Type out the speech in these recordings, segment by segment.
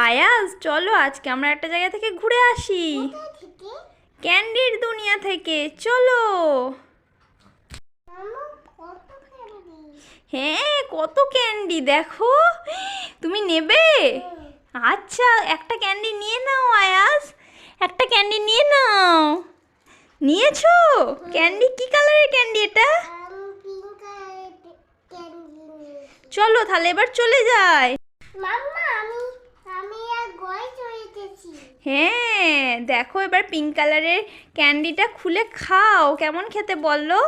আয়াজ চলো আজকে আমরা একটা জায়গা থেকে ঘুরে আসি। ক্যান্ডির দুনিয়া থেকে চলো। হ্যাঁ কত ক্যান্ডি দেখো, তুমি নেবে? আচ্ছা একটা ক্যান্ডি নিয়ে নাও আয়াজ, একটা ক্যান্ডি নিয়ে নাও। নিয়েছো? ক্যান্ডি কি কালারের ক্যান্ডি এটা? চলো তাহলে এবার চলে যাই। হ্যাঁ দেখো এবার পিঙ্ক কালারের ক্যান্ডিটা খুলে খাও, কেমন খেতে বললো?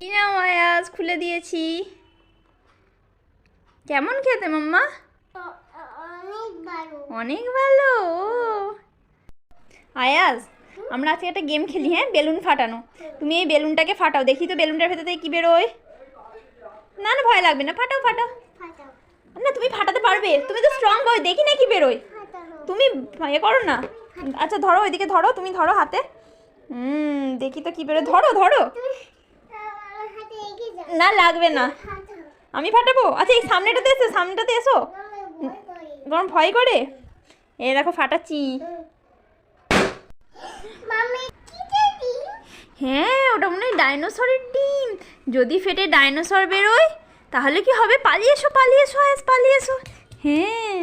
এই নাও আয়াজ, খুলে দিয়েছি। কেমন খেতে মাম্মা? অনেক ভালো। আয়াজ আমরা আজকে একটা গেম খেলি, হ্যাঁ বেলুন ফাটানো। তুমি এই বেলুনটাকে ফাটাও, দেখি তো বেলুনটার ভেতর থেকে কি বেরোয়। না না ভয় লাগবে না, ফাটাও ফাটাও। না তুমি ফাটাতে পারবে, তুমি তো স্ট্রং বয়, দেখি না কি বেরোয়। তুমি এ করো না। আচ্ছা ধরো, ওইদিকে ধরো, তুমি ধরো হাতে। দেখি তো কি বেরোয়, ধরো ধরো। না লাগবে না, আমি ফাটাবো। আচ্ছা এই সামনেটাতে এসো, সামনেটাতে এসো। তোমার ভয় করে? এ দেখো ফাটাচ্ছি। হ্যাঁ ওটা মনে হয় ডাইনোসরের ডিম। যদি ফেটে ডাইনোসর বেরোয় তাহলে কি হবে? পালিয়ে এসো পালিয়ে এসো আয়াজ, পালিয়ে এসো। হ্যাঁ